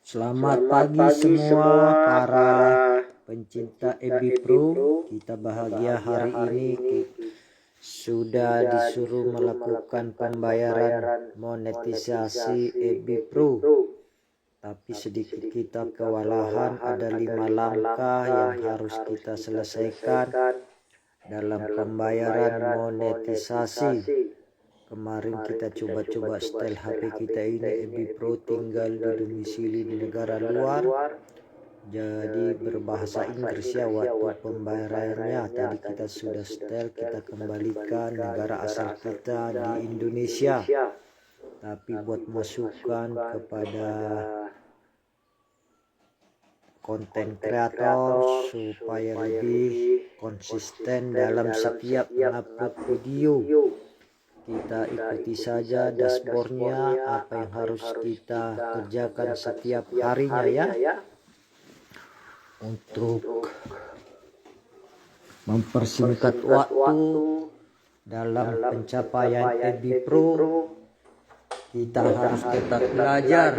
Selamat pagi semua para pencinta EB Pro. Kita bahagia hari ini sudah disuruh melakukan pembayaran monetisasi EB Pro. Tapi sedikit kita kewalahan, ada 5 langkah yang harus kita selesaikan dalam pembayaran monetisasi. Kemarin kita coba-coba setel HP kita ini EB Pro, tinggal di domisili di negara luar, jadi berbahasa Inggris ya waktu pembayarannya. Tadi kita sudah setel, kita kembalikan negara asal kita di Indonesia. Tapi buat masukan kepada konten kreator supaya lebih konsisten dalam setiap mengupload video, kita ikuti saja dashboardnya, apa yang harus kita kerjakan setiap harinya ya. Untuk mempersingkat waktu dalam pencapaian EB Pro, kita harus tetap belajar,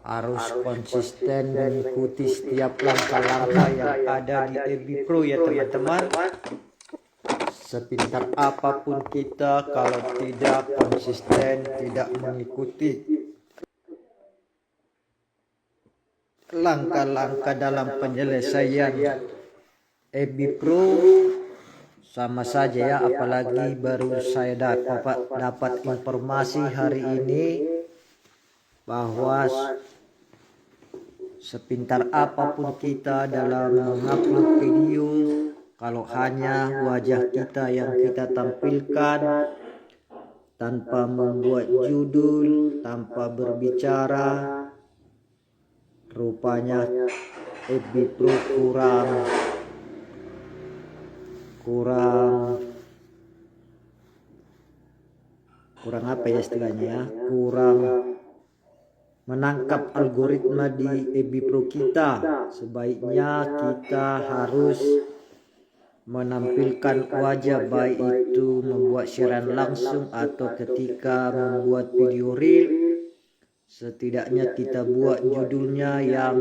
harus konsisten mengikuti setiap langkah-langkah yang ada di EB Pro ya teman-teman. Sepintar apapun kita, kalau tidak konsisten, tidak mengikuti langkah-langkah dalam penyelesaian EB Pro, sama saja ya. Apalagi baru saya dapat informasi hari ini bahwa sepintar apapun kita dalam mengupload video, kalau hanya wajah kita yang kita tampilkan tanpa membuat judul, tanpa berbicara, rupanya EB Pro kurang apa ya istilahnya ya, kurang menangkap algoritma di EB Pro kita. Sebaiknya kita harus menampilkan wajah, baik itu membuat siaran langsung atau ketika membuat video reel. Setidaknya kita buat judulnya yang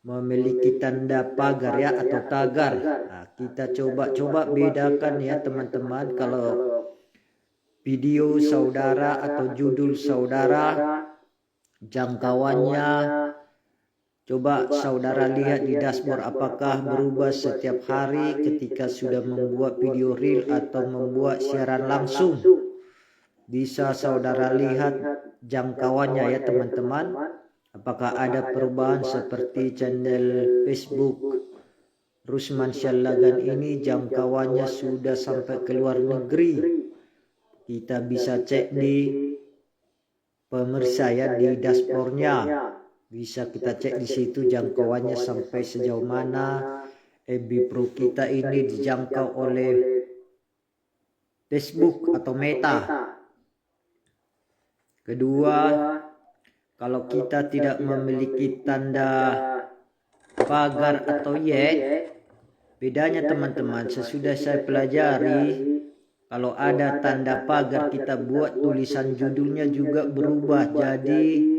memiliki tanda pagar ya, atau tagar. Nah, kita coba bedakan ya teman-teman. Kalau video saudara atau judul saudara, jangkauannya, coba saudara lihat di dashboard apakah berubah setiap hari ketika sudah membuat video reel atau membuat siaran langsung. Bisa saudara lihat jangkauannya ya teman-teman, apakah ada perubahan. Seperti channel Facebook Rusman Syalagan ini jangkauannya sudah sampai ke luar negeri. Kita bisa cek di pemirsa ya, di dashboardnya. Bisa kita cek di situ jangkauannya sampai sejauh mana EB Pro kita ini dijangkau oleh Facebook atau Meta. Kedua, kalau kita tidak memiliki tanda pagar atau yet, bedanya teman-teman, sesudah saya pelajari, kalau ada tanda pagar kita buat tulisan judulnya juga berubah jadi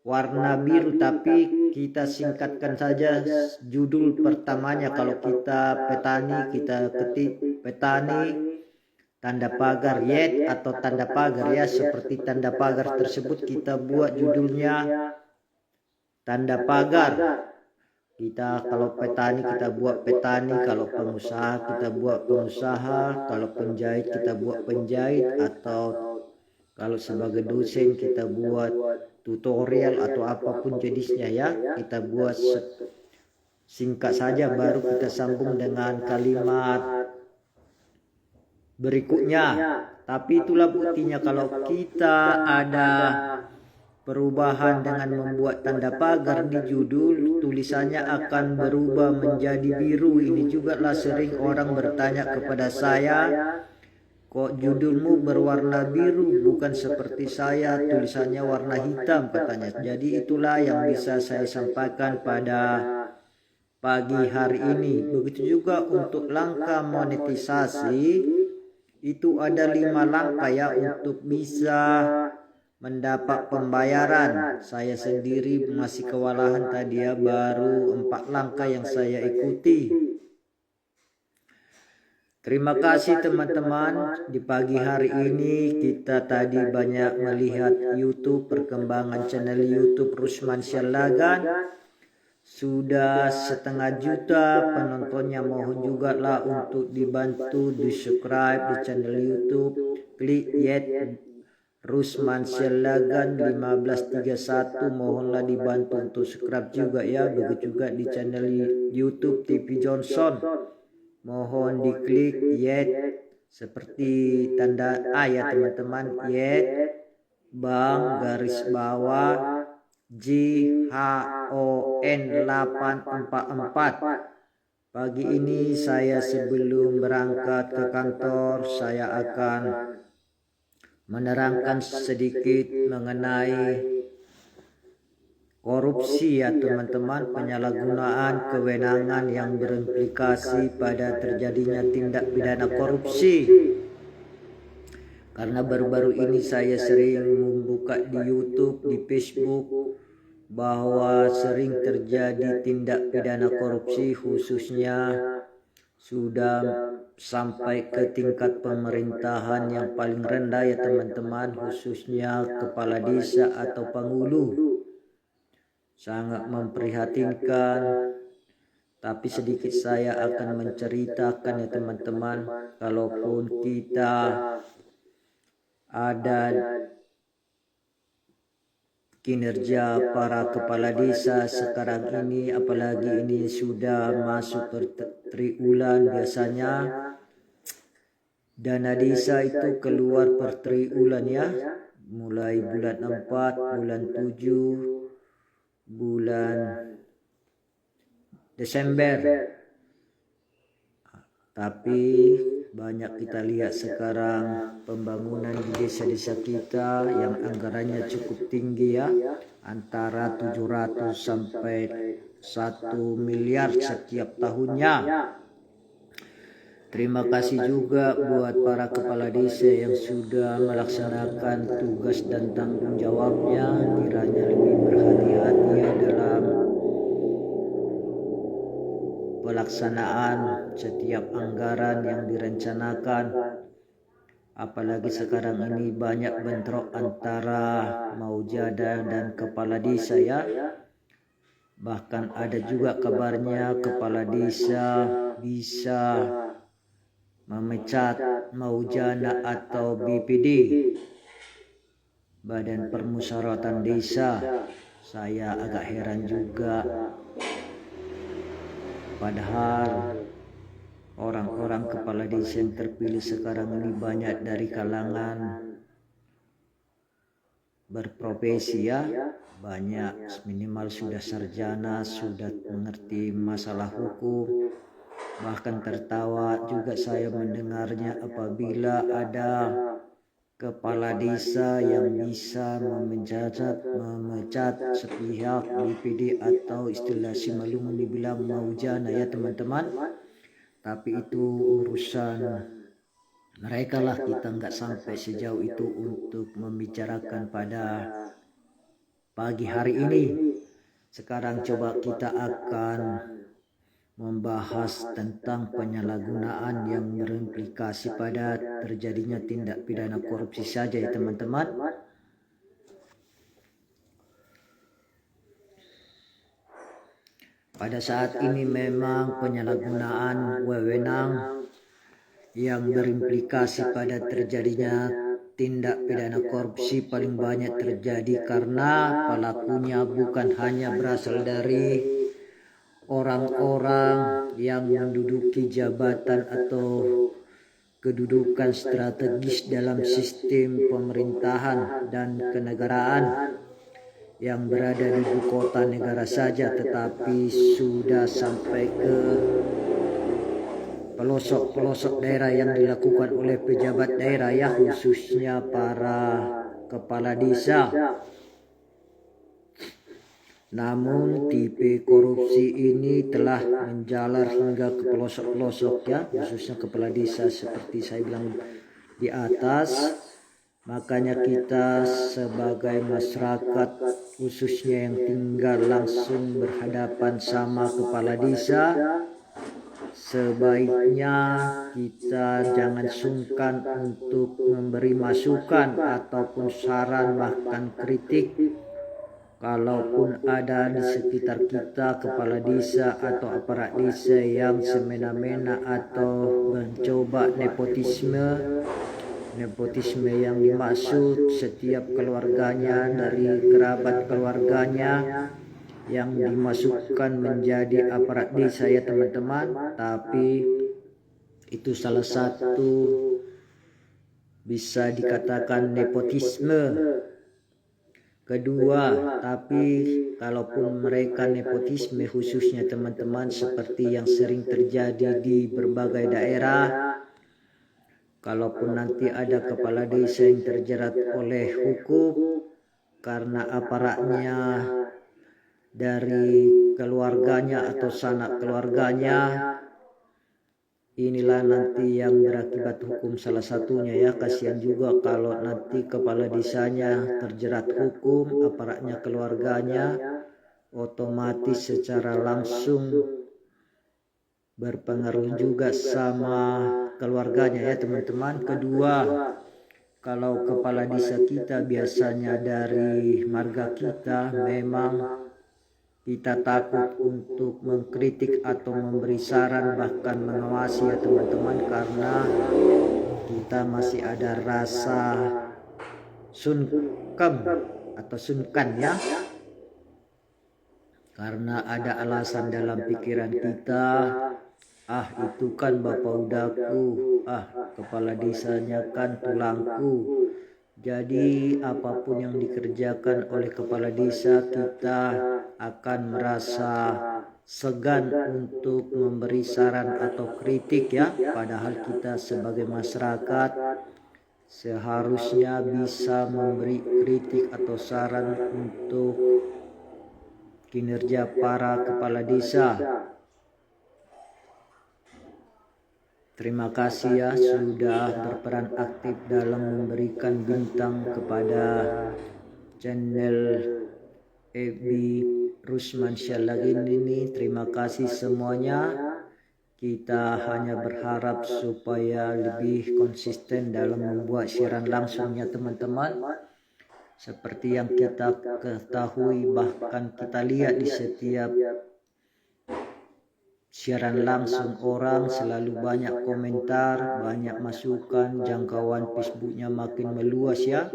warna biru, tapi kita singkatkan saja judul pertamanya. Kalau kita petani, kita ketik petani tanda pagar yet atau tanda pagar ya, seperti tanda pagar tersebut kita buat judulnya tanda pagar. Kita kalau petani kita buat petani, kalau pengusaha kita buat pengusaha, kalau penjahit kita buat penjahit, atau kalau sebagai dosen kita buat tutorial atau apapun jenisnya ya, kita buat singkat saja, baru kita sambung dengan kalimat berikutnya. Tapi itulah buktinya kalau kita ada perubahan dengan membuat tanda pagar di judul, tulisannya akan berubah menjadi biru. Ini juga lah sering orang bertanya kepada saya, kok judulmu berwarna biru, bukan seperti saya tulisannya warna hitam katanya. Jadi itulah yang bisa saya sampaikan pada pagi hari ini. Begitu juga untuk langkah monetisasi, itu ada 5 langkah ya untuk bisa mendapat pembayaran. Saya sendiri masih kewalahan tadi ya, baru 4 langkah yang saya ikuti. Terima kasih teman-teman. Di pagi hari ini kita tadi banyak melihat YouTube, perkembangan channel YouTube Rusman Syalagan. Sudah 1,5 juta penontonnya. Mohon juga lah untuk dibantu di subscribe di channel YouTube. Klik yet Rusman Syalagan 1531. Mohonlah dibantu untuk subscribe juga ya. Begitu juga di channel YouTube TV Johnson. Mohon diklik yet seperti tanda ya teman-teman, yet bang garis bawah JHON 844. Pagi ini saya sebelum berangkat ke kantor saya akan menerangkan sedikit mengenai korupsi ya teman-teman, penyalahgunaan kewenangan yang berimplikasi pada terjadinya tindak pidana korupsi. Karena baru-baru ini saya sering membuka di YouTube, di Facebook bahwa sering terjadi tindak pidana korupsi, khususnya sudah sampai ke tingkat pemerintahan yang paling rendah ya teman-teman, khususnya kepala desa atau pangulu. Sangat memprihatinkan, tapi sedikit saya akan menceritakan ya teman-teman. Kalaupun kita ada kinerja para kepala desa sekarang ini, apalagi ini sudah masuk ke triwulan, biasanya dana desa itu keluar per triwulan ya, mulai bulan 4, bulan 7, bulan Desember. Tapi banyak kita lihat sekarang pembangunan di desa-desa kita yang anggarannya cukup tinggi ya, antara 700 sampai 1 miliar setiap tahunnya. Terima kasih juga buat para kepala desa yang sudah melaksanakan tugas dan tanggung jawabnya. Kiranya lebih berhati-hati dalam pelaksanaan setiap anggaran yang direncanakan. Apalagi sekarang ini banyak bentrok antara maujada dan kepala desa ya. Bahkan ada juga kabarnya kepala desa bisa memecat maujana atau BPD, Badan Permusyawaratan Desa. Saya agak heran juga, padahal orang-orang kepala desa yang terpilih sekarang ini banyak dari kalangan berprofesi ya, banyak minimal sudah sarjana, sudah mengerti masalah hukum. Bahkan tertawa juga saya mendengarnya apabila ada kepala desa yang bisa memecat sepihak BPD atau istilah Simalungun dibilang maujana ya teman-teman. Tapi itu urusan mereka lah, kita nggak sampai sejauh itu untuk membicarakan pada pagi hari ini. Sekarang coba kita akan membahas tentang penyalahgunaan yang berimplikasi pada terjadinya tindak pidana korupsi saja ya teman-teman. Pada saat ini memang penyalahgunaan wewenang yang berimplikasi pada terjadinya tindak pidana korupsi paling banyak terjadi karena pelakunya bukan hanya berasal dari orang-orang yang menduduki jabatan atau kedudukan strategis dalam sistem pemerintahan dan kenegaraan yang berada di ibu kota negara saja, tetapi sudah sampai ke pelosok-pelosok daerah yang dilakukan oleh pejabat daerah ya, khususnya para kepala desa. Namun tipe korupsi ini telah menjalar hingga ke pelosok-pelosok ya, khususnya kepala desa seperti saya bilang di atas. Makanya kita sebagai masyarakat khususnya yang tinggal langsung berhadapan sama kepala desa, sebaiknya kita jangan sungkan untuk memberi masukan ataupun saran bahkan kritik. Kalaupun ada di sekitar kita kepala desa atau aparat desa yang semena-mena atau mencoba nepotisme yang dimaksud setiap keluarganya dari kerabat keluarganya yang dimasukkan menjadi aparat desa ya teman-teman, tapi itu salah satu bisa dikatakan nepotisme. Kedua, tapi kalaupun mereka nepotisme khususnya teman-teman seperti yang sering terjadi di berbagai daerah, kalaupun nanti ada kepala desa yang terjerat oleh hukum karena aparatnya dari keluarganya atau sanak keluarganya, inilah nanti yang berakibat hukum salah satunya ya. Kasihan juga kalau nanti kepala desanya terjerat hukum, aparatnya keluarganya, otomatis secara langsung berpengaruh juga sama keluarganya ya teman-teman. Kedua, kalau kepala desa kita biasanya dari marga kita, memang kita takut untuk mengkritik atau memberi saran bahkan mengawasi ya teman-teman, karena kita masih ada rasa sungkem atau sungkan ya, karena ada alasan dalam pikiran kita, itu kan bapak udaku, kepala desanya kan tulangku. Jadi apapun yang dikerjakan oleh kepala desa, kita akan merasa segan untuk memberi saran atau kritik ya. Padahal kita sebagai masyarakat seharusnya bisa memberi kritik atau saran untuk kinerja para kepala desa. Terima kasih ya sudah berperan aktif dalam memberikan bintang kepada channel FB Rusman Syalagin ini. Terima kasih semuanya. Kita hanya berharap supaya lebih konsisten dalam membuat siaran langsung ya teman-teman. Seperti yang kita ketahui, bahkan kita lihat di setiap siaran langsung orang selalu banyak komentar, banyak masukan, jangkauan Facebooknya makin meluas ya.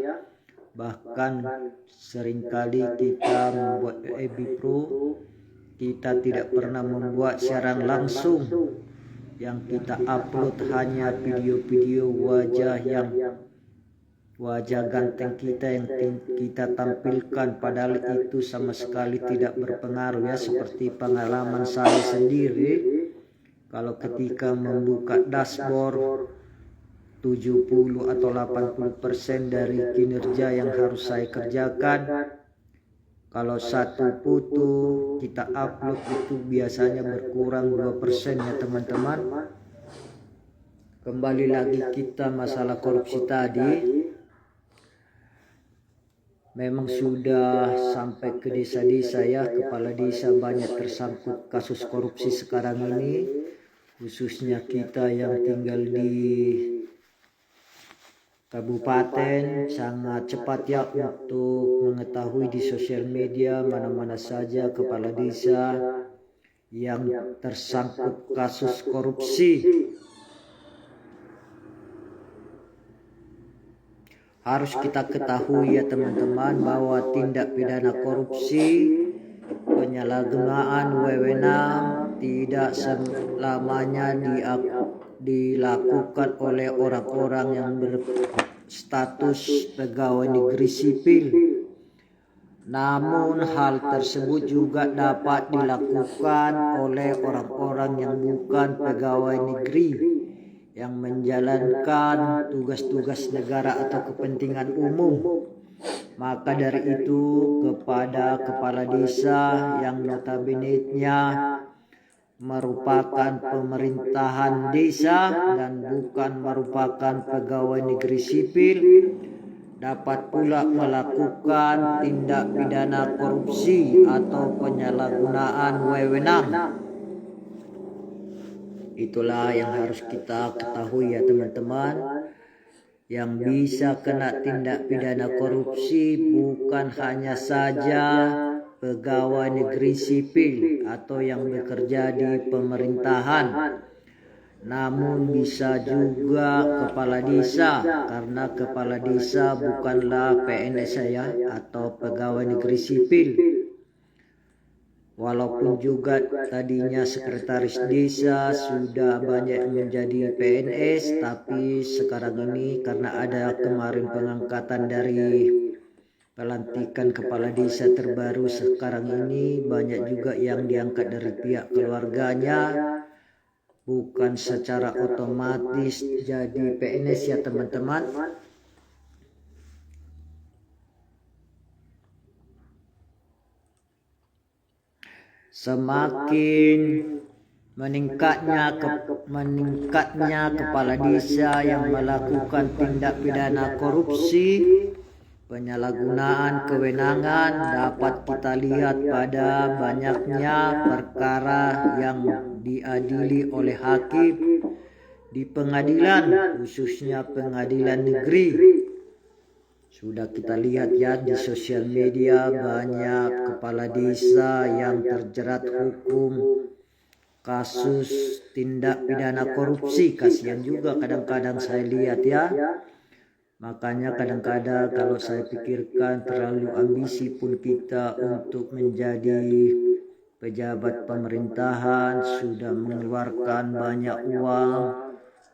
Bahkan seringkali kita membuat FB Pro, kita tidak pernah membuat siaran langsung. Yang kita upload hanya video-video wajah ganteng kita yang kita tampilkan, padahal itu sama sekali tidak berpengaruh ya. Seperti pengalaman saya sendiri, kalau ketika membuka dashboard 70 atau 80% dari kinerja yang harus saya kerjakan, kalau satu foto kita upload itu biasanya berkurang 2% ya teman-teman. Kembali lagi kita masalah korupsi tadi, memang sudah sampai ke desa-desa ya. Kepala desa banyak tersangkut kasus korupsi sekarang ini, khususnya kita yang tinggal di kabupaten. Sangat cepat ya untuk mengetahui di sosial media mana-mana saja kepala desa yang tersangkut kasus korupsi. Harus kita ketahui ya teman-teman bahwa tindak pidana korupsi, penyalahgunaan wewenang tidak selamanya dilakukan oleh orang-orang yang berstatus pegawai negeri sipil. Namun hal tersebut juga dapat dilakukan oleh orang-orang yang bukan pegawai negeri, yang menjalankan tugas-tugas negara atau kepentingan umum. Maka dari itu, kepada kepala desa yang notabene-nya merupakan pemerintahan desa dan bukan merupakan pegawai negeri sipil, dapat pula melakukan tindak pidana korupsi atau penyalahgunaan wewenang. Itulah yang harus kita ketahui ya teman-teman. Yang bisa kena tindak pidana korupsi bukan hanya saja pegawai negeri sipil atau yang bekerja di pemerintahan, namun bisa juga kepala desa, karena kepala desa bukanlah PNS ya atau pegawai negeri sipil. Walaupun juga tadinya sekretaris desa sudah banyak menjadi PNS, tapi sekarang ini karena ada kemarin pengangkatan dari pelantikan kepala desa terbaru sekarang ini, banyak juga yang diangkat dari pihak keluarganya, bukan secara otomatis jadi PNS ya teman-teman. Semakin meningkatnya kepala desa yang melakukan tindak pidana korupsi, penyalahgunaan kewenangan, dapat kita lihat pada banyaknya perkara yang diadili oleh hakim di pengadilan, khususnya pengadilan negeri. Sudah kita lihat ya di sosial media, banyak kepala desa yang terjerat hukum kasus tindak pidana korupsi. Kasihan juga kadang-kadang saya lihat ya. Makanya kadang-kadang kalau saya pikirkan, terlalu ambisi pun kita untuk menjadi pejabat pemerintahan, sudah mengeluarkan banyak uang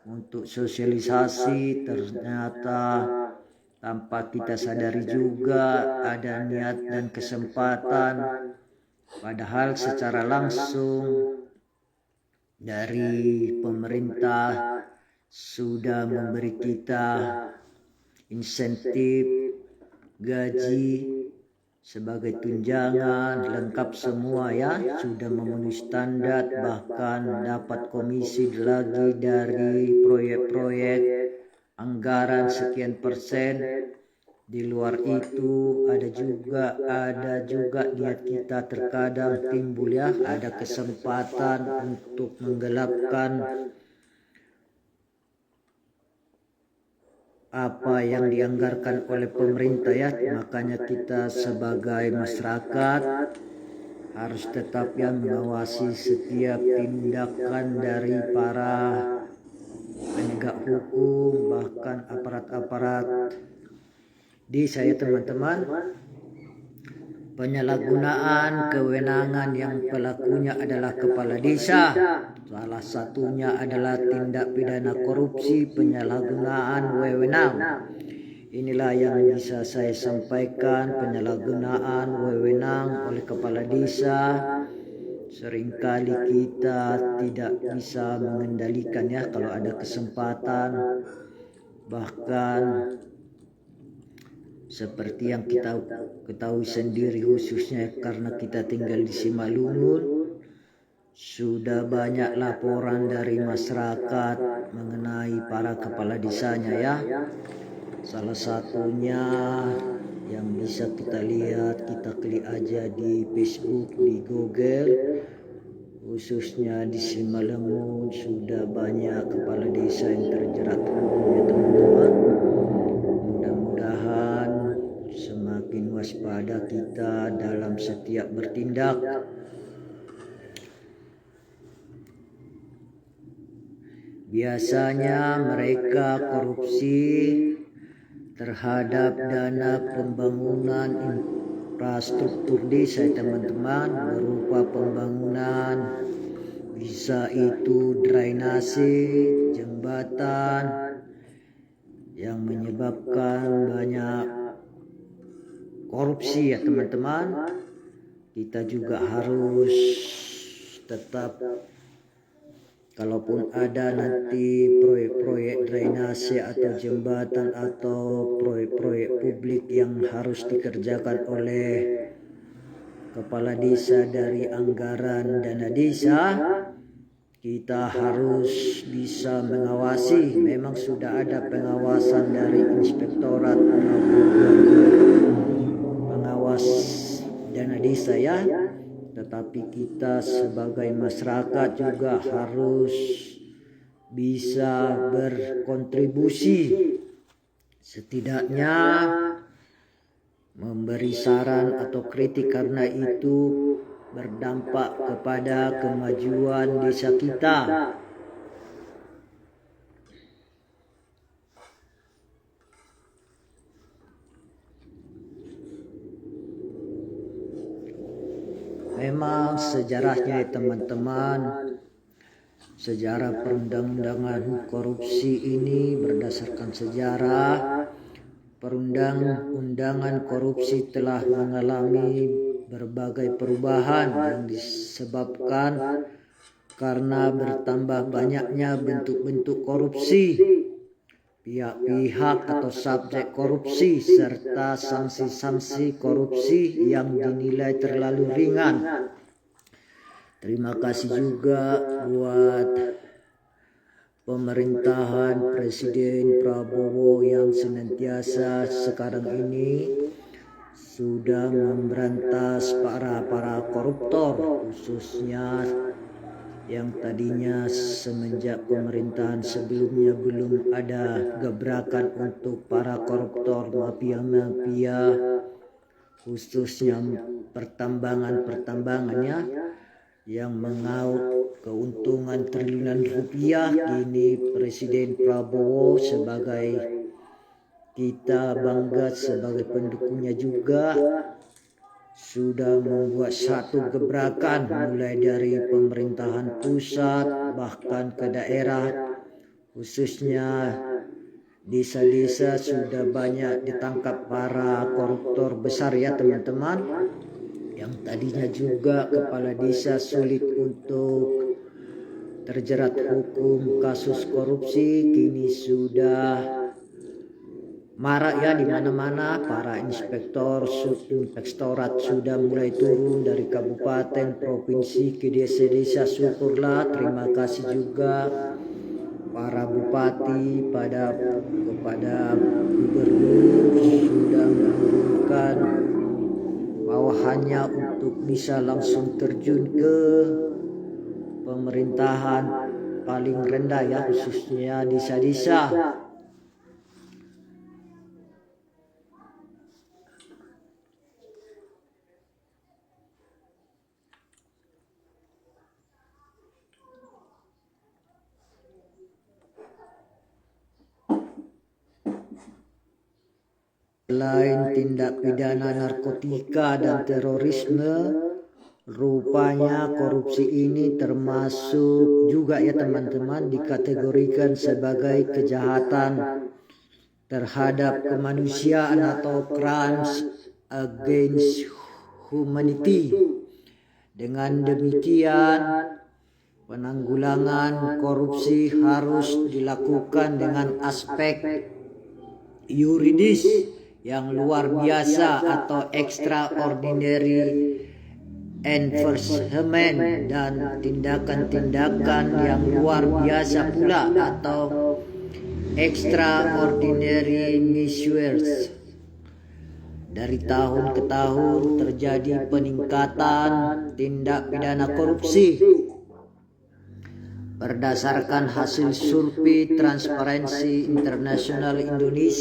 untuk sosialisasi, ternyata tanpa kita sadari juga ada niat dan kesempatan, padahal secara langsung dari pemerintah sudah memberi kita insentif, gaji sebagai tunjangan, lengkap semua ya, sudah memenuhi standar, bahkan dapat komisi lagi dari proyek-proyek anggaran sekian persen. Di luar itu ada juga niat kita terkadang timbul ya, ada kesempatan untuk menggelapkan apa yang dianggarkan oleh pemerintah ya. Makanya kita sebagai masyarakat harus tetap yang mengawasi setiap tindakan dari para penegak hukum, bahkan aparat-aparat desa ya teman-teman. Penyalahgunaan kewenangan yang pelakunya adalah kepala desa. Salah satunya adalah tindak pidana korupsi, penyalahgunaan wewenang. Inilah yang bisa saya sampaikan, penyalahgunaan wewenang oleh kepala desa. Seringkali kita tidak bisa mengendalikan ya kalau ada kesempatan. Bahkan seperti yang kita ketahui sendiri, khususnya karena kita tinggal di Simalungun, sudah banyak laporan dari masyarakat mengenai para kepala desanya ya. Salah satunya yang bisa kita lihat, kita klik aja di Facebook, di Google, khususnya di Simalungun sudah banyak kepala desa yang terjerat hukum ya teman-teman. Mudah-mudahan semakin waspada kita dalam setiap bertindak. Biasanya mereka korupsi terhadap dana pembangunan infrastruktur desa teman-teman, berupa pembangunan bisa itu drainase, jembatan, yang menyebabkan banyak korupsi ya teman-teman. Kita juga harus tetap, kalaupun ada nanti proyek-proyek drainase atau jembatan atau proyek-proyek publik yang harus dikerjakan oleh kepala desa dari anggaran dana desa, kita harus bisa mengawasi. Memang sudah ada pengawasan dari inspektorat maupun kepala desa ya, tetapi kita sebagai masyarakat juga harus bisa berkontribusi, setidaknya memberi saran atau kritik, karena itu berdampak kepada kemajuan desa kita. Memang sejarahnya teman-teman, sejarah perundang-undangan korupsi ini berdasarkan sejarah. Perundang-undangan korupsi telah mengalami berbagai perubahan yang disebabkan karena bertambah banyaknya bentuk-bentuk korupsi, pihak-pihak atau subjek korupsi, serta sanksi-sanksi korupsi yang dinilai terlalu ringan. Terima kasih juga buat pemerintahan Presiden Prabowo yang senantiasa sekarang ini sudah memberantas para koruptor, khususnya yang tadinya semenjak pemerintahan sebelumnya belum ada gebrakan untuk para koruptor, mafia-mafia, khususnya pertambangannya yang mengaut keuntungan triliunan rupiah. Kini Presiden Prabowo, sebagai kita bangga sebagai pendukungnya juga, sudah membuat satu gebrakan mulai dari pemerintahan pusat bahkan ke daerah, khususnya desa-desa sudah banyak ditangkap para koruptor besar ya teman-teman. Yang tadinya juga kepala desa sulit untuk terjerat hukum kasus korupsi, kini sudah marak ya di mana-mana. Para inspektor, subinspektorat sudah mulai turun dari kabupaten, provinsi ke desa-desa. Syukurlah, terima kasih juga para bupati kepada gubernur sudah menurunkan bawahannya untuk bisa langsung terjun ke pemerintahan paling rendah ya, khususnya desa-desa. Selain tindak pidana narkotika dan terorisme, rupanya korupsi ini termasuk juga ya teman-teman dikategorikan sebagai kejahatan terhadap kemanusiaan atau crimes against humanity. Dengan demikian, penanggulangan korupsi harus dilakukan dengan aspek yuridis yang luar biasa atau extraordinary enforcement, dan tindakan-tindakan yang luar biasa pula atau extraordinary measures. Dari tahun ke tahun terjadi peningkatan tindak pidana korupsi. Berdasarkan hasil survei Transparency International Indonesia